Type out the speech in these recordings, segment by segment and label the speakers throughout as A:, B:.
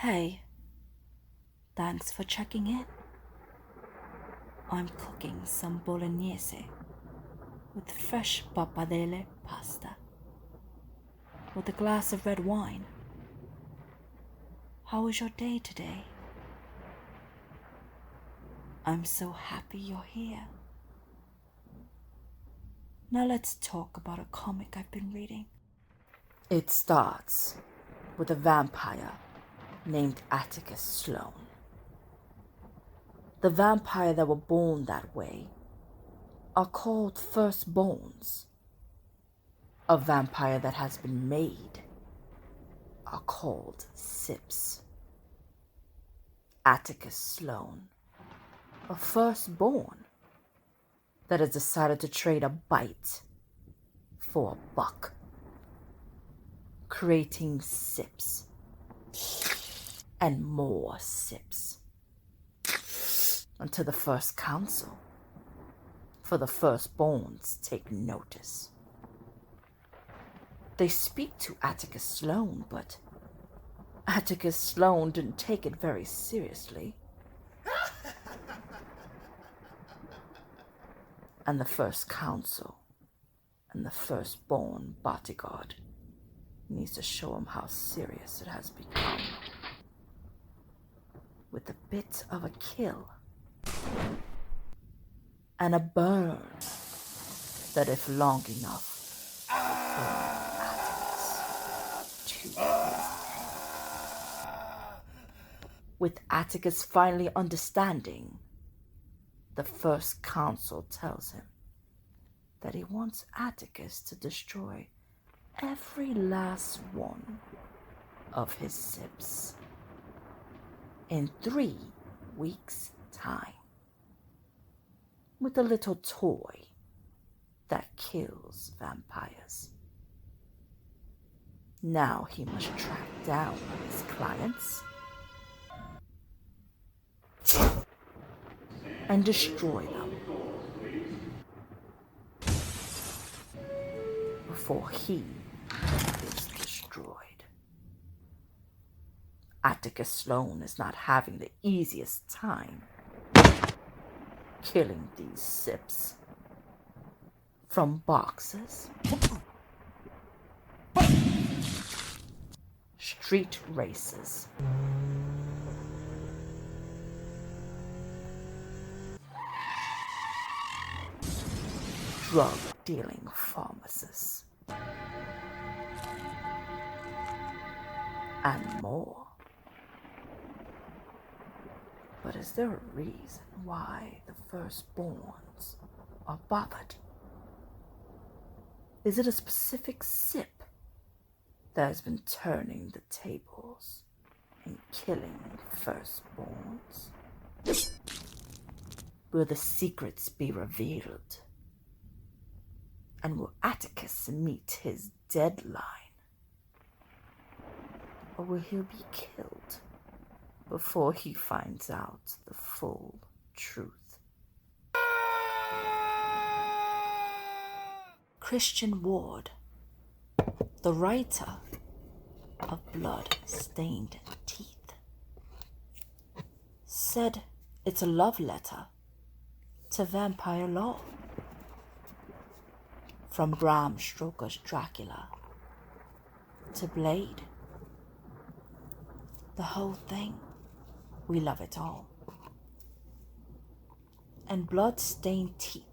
A: Hey, thanks for checking in. I'm cooking some bolognese with fresh pappardelle pasta with a glass of red wine. How was your day today? I'm so happy you're here. Now let's talk about a comic I've been reading. It starts with a vampire named Atticus Sloane. The vampire that were born that way are called firstborns. A vampire that has been made are called sips. Atticus Sloane, a firstborn that has decided to trade a bite for a buck, creating sips and more sips until the first council for the firstborns take notice. They speak to Atticus Sloane, but Atticus Sloane didn't take it very seriously. And the first council and the firstborn bodyguard needs to show him how serious it has become. With a bit of a kill and a burn that, if long enough, will burn Atticus to his death. With Atticus finally understanding, the first council tells him that he wants Atticus to destroy every last one of his sips in 3 weeks' time with a little toy that kills vampires. Now he must track down his clients and destroy them before he is destroyed. Atticus Sloane is not having the easiest time killing these sips. From boxers, street races, drug-dealing pharmacists, and more. But is there a reason why the firstborns are bothered? Is it a specific sip that has been turning the tables and killing firstborns? Will the secrets be revealed? And will Atticus meet his deadline? Or will he be killed before he finds out the full truth? Christian Ward, the writer of Blood-Stained Teeth, said it's a love letter to vampire law. From Bram Stoker's Dracula to Blade. The whole thing. We love it all. And Blood-Stained Teeth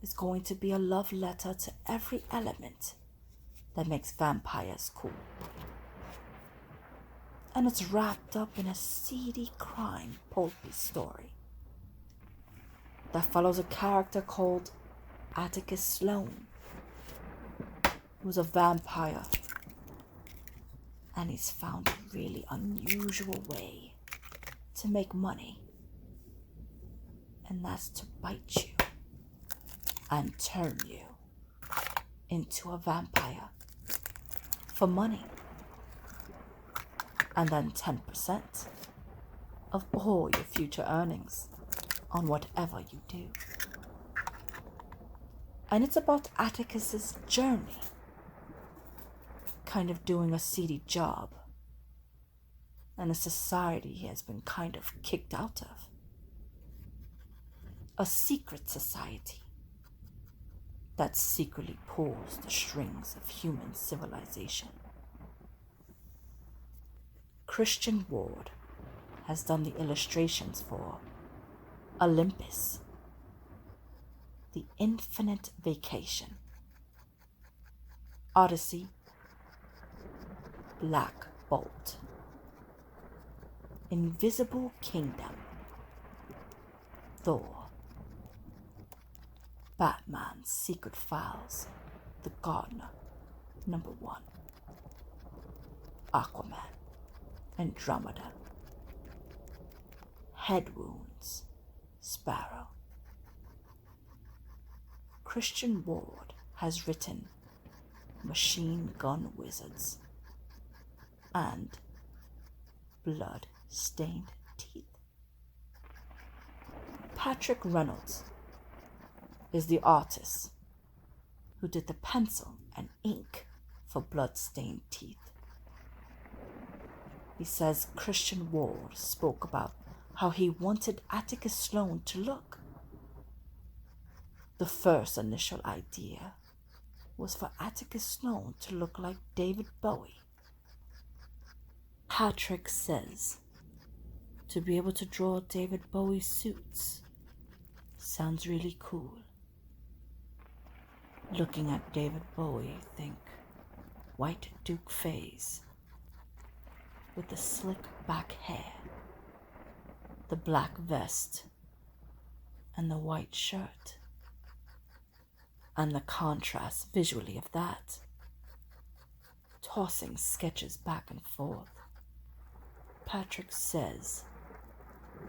A: is going to be a love letter to every element that makes vampires cool. And it's wrapped up in a seedy crime pulpy story that follows a character called Atticus Sloane, who's a vampire, and he's found a really unusual way to make money, and that's to bite you and turn you into a vampire for money, and then 10% of all your future earnings on whatever you do. And it's about Atticus's journey, kind of doing a seedy job, and a society he has been kind of kicked out of. A secret society that secretly pulls the strings of human civilization. Christian Ward has done the illustrations for Olympus, The Infinite Vacation, Odyssey, Black Bolt, Invisible Kingdom, Thor, Batman's Secret Files, The Gardener, #1, Aquaman, Andromeda, Head Wounds, Sparrow. Christian Ward has written Machine Gun Wizards and Blood-Stained Teeth. Patrick Reynolds is the artist who did the pencil and ink for Blood-Stained Teeth. He says Christian Ward spoke about how he wanted Atticus Sloane to look. The first initial idea was for Atticus Sloane to look like David Bowie. Patrick says to be able to draw David Bowie suits sounds really cool. Looking at David Bowie, think white Duke phase with the slick back hair, the black vest, and the white shirt. And the contrast visually of that, tossing sketches back and forth. Patrick says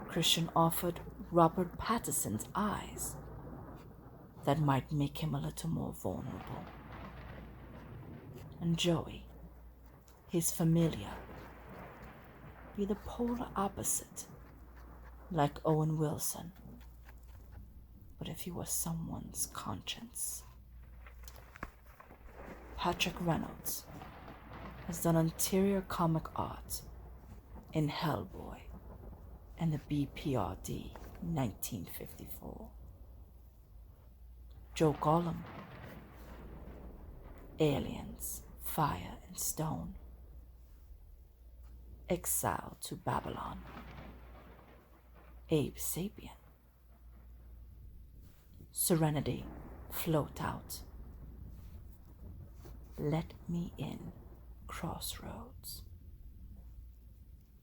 A: Christian offered Robert Pattinson's eyes that might make him a little more vulnerable. And Joey, his familiar, be the polar opposite, like Owen Wilson, but if he was someone's conscience. Patrick Reynolds has done interior comic art in Hellboy and the BPRD 1954. Joe Gollum, Aliens, Fire and Stone, Exile to Babylon, Abe Sapien, Serenity, Float Out, Let Me In, Crossroads.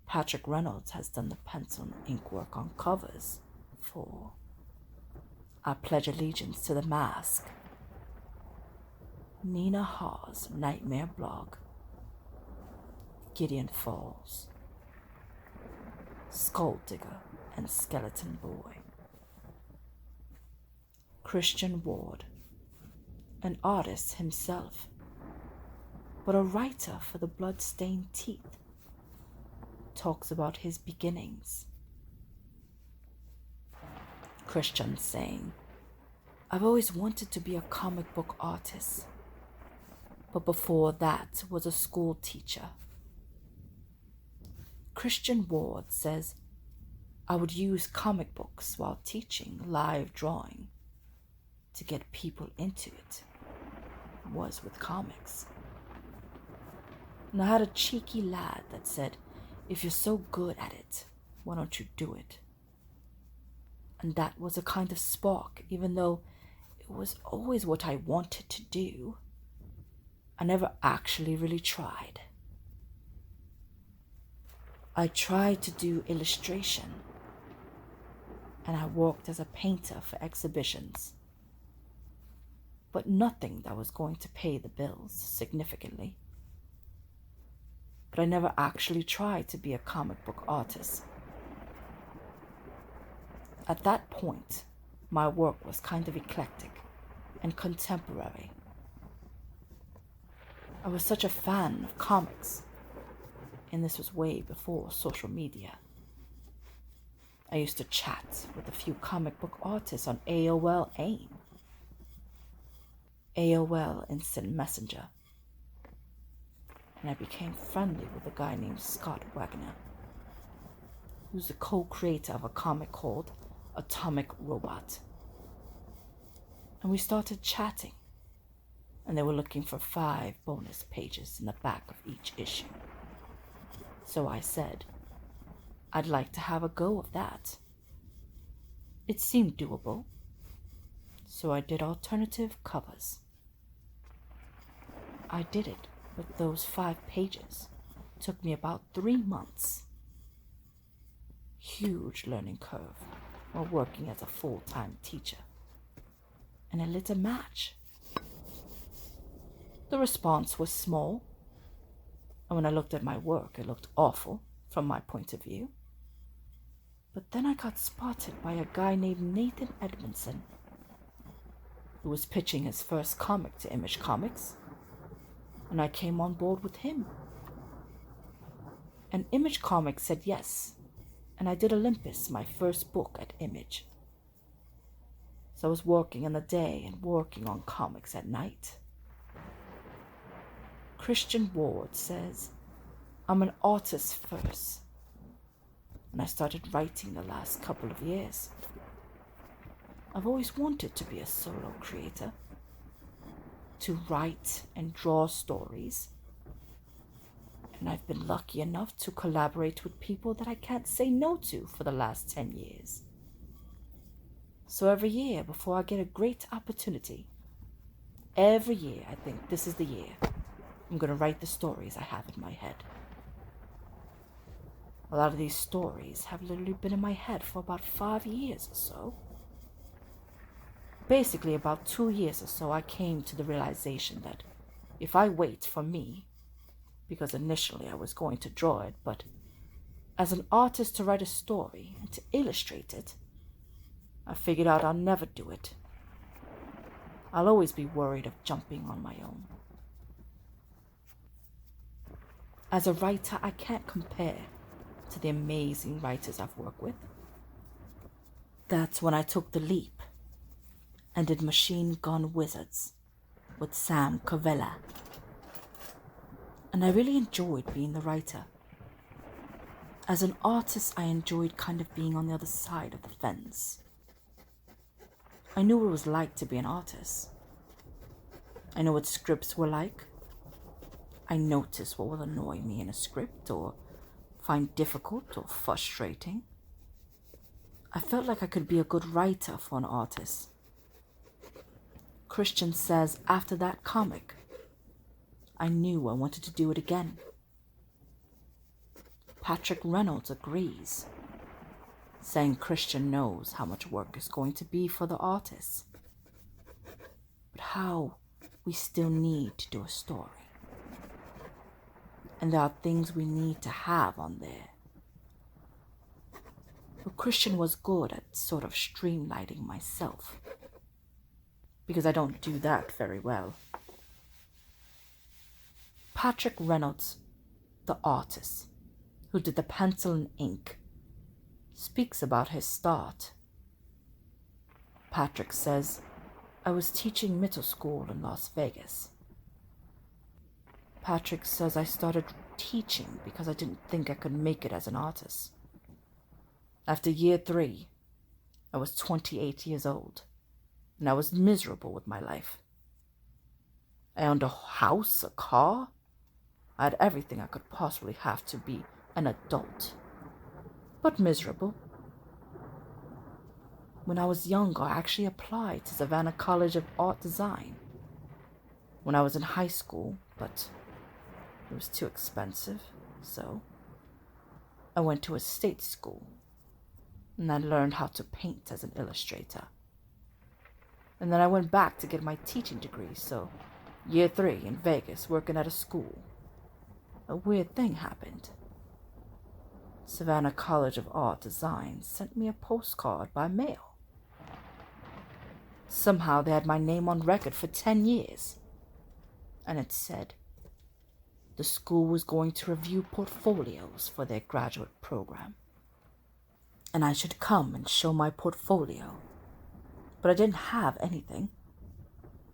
A: Patrick Reynolds has done the pencil and ink work on covers for I Pledge Allegiance to the Mask, Nina Hawes' Nightmare Blog, Gideon Falls, Skull Digger and Skeleton Boy. Christian Ward, an artist himself, but a writer for the Blood-Stained Teeth, talks about his beginnings. Christian saying, I've always wanted to be a comic book artist, but before that was a school teacher. Christian Ward says, I would use comic books while teaching live drawing to get people into it. Was with comics. And I had a cheeky lad that said, if you're so good at it, why don't you do it? And that was a kind of spark, even though it was always what I wanted to do. I never actually really tried. I tried to do illustration, and I worked as a painter for exhibitions, but nothing that was going to pay the bills significantly. But I never actually tried to be a comic book artist. At that point, my work was kind of eclectic and contemporary. I was such a fan of comics, and this was way before social media. I used to chat with a few comic book artists on AOL AIM, AOL Instant Messenger, and I became friendly with a guy named Scott Wagner. who's the co-creator of a comic called Atomic Robot. And we started chatting, and they were looking for 5 bonus pages in the back of each issue. So I said, I'd like to have a go of that. It seemed doable, so I did alternative covers. I did it with those 5 pages. It took me about 3 months. Huge learning curve while working as a full-time teacher. And a little match. The response was small, and when I looked at my work, it looked awful from my point of view. But then I got spotted by a guy named Nathan Edmondson, who was pitching his first comic to Image Comics, and I came on board with him. And Image Comics said yes, and I did Olympus, my first book at Image. So I was working in the day and working on comics at night. Christian Ward says, I'm an artist first, and I started writing the last couple of years. I've always wanted to be a solo creator, to write and draw stories, and I've been lucky enough to collaborate with people that I can't say no to for the last 10 years. So every year, before I get a great opportunity, every year I think this is the year I'm going to write the stories I have in my head. A lot of these stories have literally been in my head for about 5 years or so. Basically, about 2 years or so, I came to the realization that if I wait for me, because initially I was going to draw it, but as an artist to write a story and to illustrate it, I figured out I'll never do it. I'll always be worried of jumping on my own. As a writer, I can't compare to the amazing writers I've worked with. That's when I took the leap and did Machine Gun Wizards with Sam Cavella. And I really enjoyed being the writer. As an artist, I enjoyed kind of being on the other side of the fence. I knew what it was like to be an artist. I know what scripts were like. I noticed what will annoy me in a script or find difficult or frustrating. I felt like I could be a good writer for an artist. Christian says after that comic, I knew I wanted to do it again. Patrick Reynolds agrees, saying Christian knows how much work is going to be for the artist, but how we still need to do a story. And there are things we need to have on there. But Christian was good at sort of streamlining myself, because I don't do that very well. Patrick Reynolds, the artist, who did the pencil and ink, speaks about his start. Patrick says, I was teaching middle school in Las Vegas. Patrick says I started teaching because I didn't think I could make it as an artist. After year 3, I was 28 years old, and I was miserable with my life. I owned a house, a car. I had everything I could possibly have to be an adult, but miserable. When I was younger, I actually applied to Savannah College of Art Design when I was in high school, but it was too expensive, so I went to a state school, and I learned how to paint as an illustrator. And then I went back to get my teaching degree, so year 3 in Vegas, working at a school, a weird thing happened. Savannah College of Art Design sent me a postcard by mail. Somehow they had my name on record for 10 years, and it said the school was going to review portfolios for their graduate program, and I should come and show my portfolio. But I didn't have anything,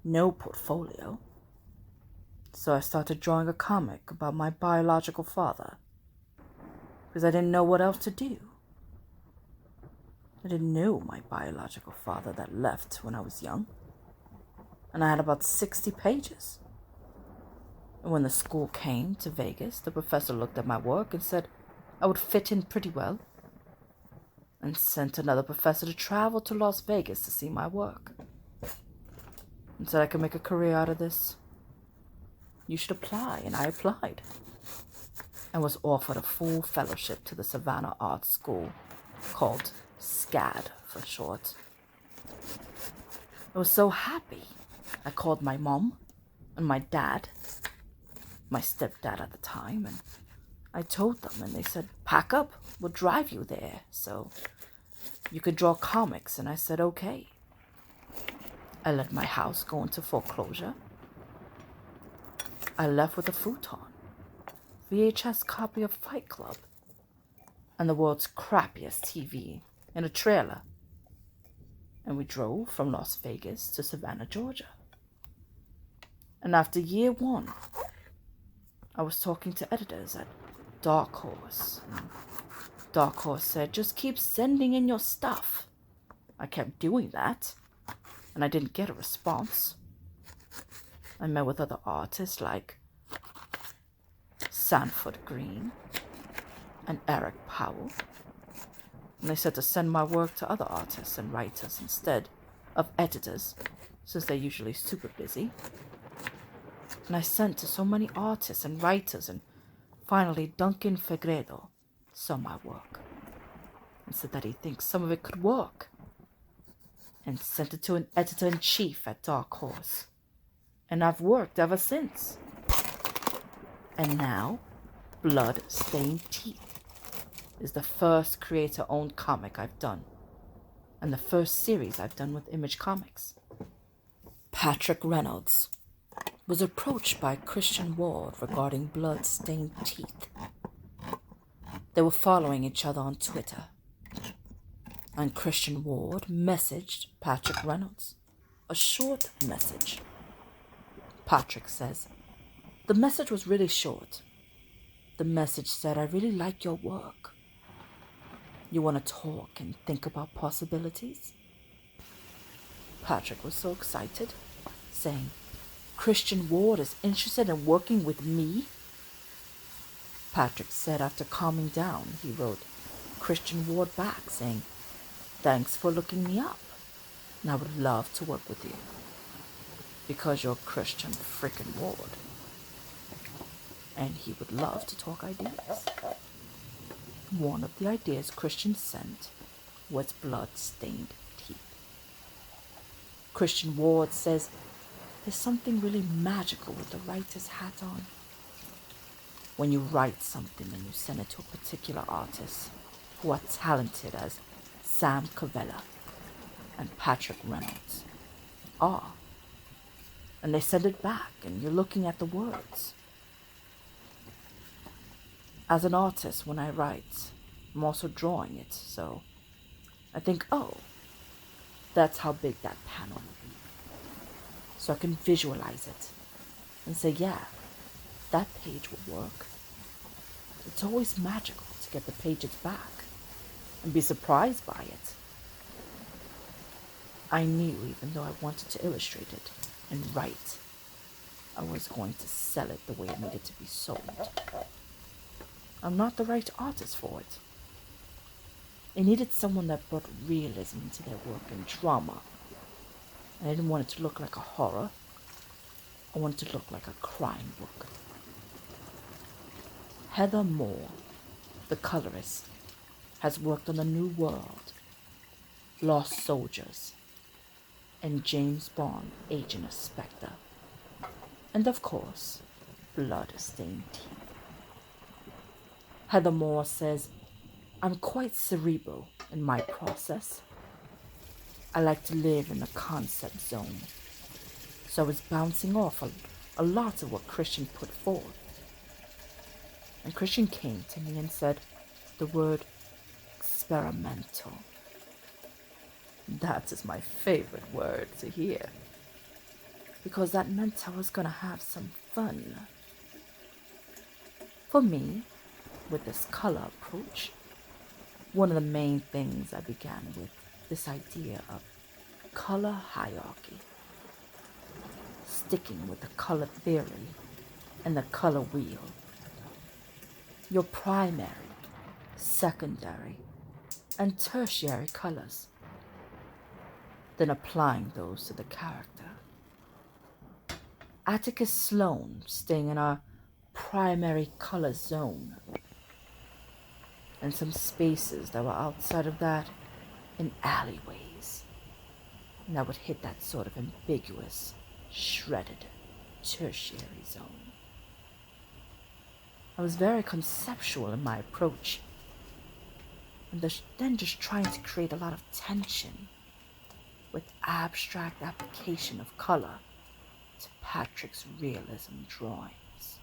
A: no portfolio. So I started drawing a comic about my biological father, because I didn't know what else to do. I didn't know my biological father that left when I was young, and I had about 60 pages. And when the school came to Vegas, the professor looked at my work and said I would fit in pretty well, and sent another professor to travel to Las Vegas to see my work, and said I could make a career out of this. You should apply, and I applied, and was offered a full fellowship to the Savannah Arts School, called SCAD for short. I was so happy. I called my mom and my dad, my stepdad at the time, and I told them, and they said, pack up, we'll drive you there, so you could draw comics. And I said, okay. I let my house go into foreclosure. I left with a futon, VHS copy of Fight Club, and the world's crappiest TV in a trailer. And we drove from Las Vegas to Savannah, Georgia. And after year 1, I was talking to editors at Dark Horse. And Dark Horse said, just keep sending in your stuff. I kept doing that, and I didn't get a response. I met with other artists like Sanford Green and Eric Powell, and they said to send my work to other artists and writers instead of editors, since they're usually super busy. And I sent to so many artists and writers, and finally Duncan Fegredo saw my work and said that he thinks some of it could work, and sent it to an editor-in-chief at Dark Horse. And I've worked ever since. And now, Blood-Stained Teeth is the first creator-owned comic I've done, and the first series I've done with Image Comics. Patrick Reynolds was approached by Christian Ward regarding Blood-Stained Teeth. They were following each other on Twitter, and Christian Ward messaged Patrick Reynolds a short message. Patrick says, the message was really short. The message said, I really like your work. You want to talk and think about possibilities? Patrick was so excited, saying, Christian Ward is interested in working with me? Patrick said after calming down, he wrote Christian Ward back saying, thanks for looking me up, and I would love to work with you, because you're Christian frickin' Ward, and he would love to talk ideas. One of the ideas Christian sent was Blood-Stained Teeth. Christian Ward says there's something really magical with the writer's hat on. When you write something and you send it to a particular artist who are talented as Sam Cavella and Patrick Reynolds are, and they send it back and you're looking at the words. As an artist, when I write, I'm also drawing it, so I think, oh, that's how big that panel will be. So I can visualize it and say, yeah, that page will work. It's always magical to get the pages back and be surprised by it. I knew, even though I wanted to illustrate it and write, I was going to sell it the way it needed to be sold. I'm not the right artist for it. It needed someone that brought realism into their work and drama. And I didn't want it to look like a horror. I wanted it to look like a crime book. Heather Moore, the colorist, has worked on The New World, Lost Soldiers, and James Bond, Agent of Spectre, and of course, Blood-Stained Teeth. Heather Moore says, I'm quite cerebral in my process. I like to live in the concept zone. So I was bouncing off a lot of what Christian put forth. And Christian came to me and said the word experimental. That is my favorite word to hear, because that meant I was going to have some fun. For me, with this color approach, one of the main things I began with this idea of color hierarchy, sticking with the color theory and the color wheel. Your primary, secondary, and tertiary colors, then applying those to the character. Atticus Sloane staying in our primary color zone, and some spaces that were outside of that in alleyways, and that would hit that sort of ambiguous, shredded tertiary zone. I was very conceptual in my approach, and then just trying to create a lot of tension with abstract application of color to Patrick's realism drawings.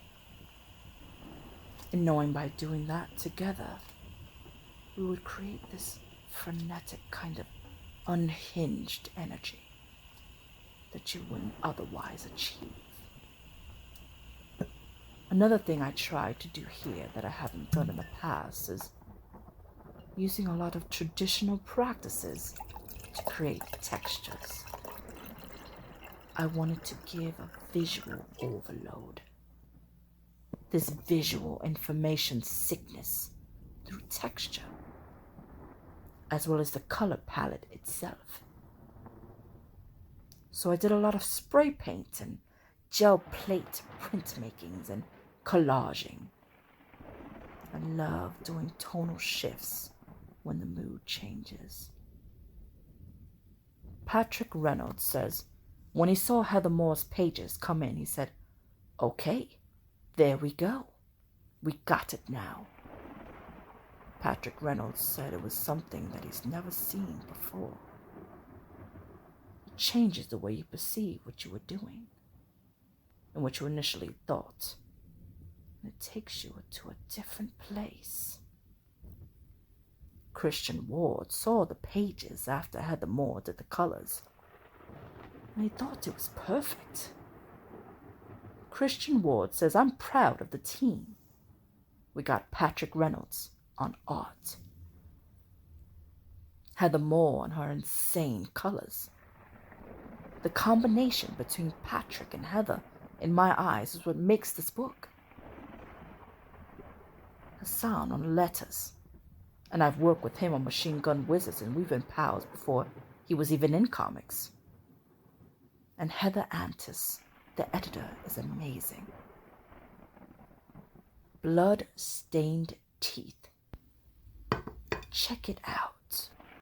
A: And knowing by doing that together, we would create this frenetic kind of unhinged energy that you wouldn't otherwise achieve. Another thing I tried to do here that I haven't done in the past is using a lot of traditional practices to create textures. I wanted to give a visual overload, this visual information sickness through texture, as well as the color palette itself. So I did a lot of spray paint and gel plate printmakings and collaging. I love doing tonal shifts when the mood changes. Patrick Reynolds says, when he saw Heather Moore's pages come in, he said, "Okay, there we go. We got it now." Patrick Reynolds said it was something that he's never seen before. It changes the way you perceive what you were doing and what you initially thought. And it takes you to a different place. Christian Ward saw the pages after Heather Moore did the colors, and he thought it was perfect. Christian Ward says, "I'm proud of the team. We got Patrick Reynolds on art, Heather Moore on her insane colors. The combination between Patrick and Heather, in my eyes, is what makes this book. Hassan on letters, and I've worked with him on Machine Gun Wizards, and we've been pals before he was even in comics. And Heather Antis, the editor, is amazing. Blood-stained teeth. Check it out.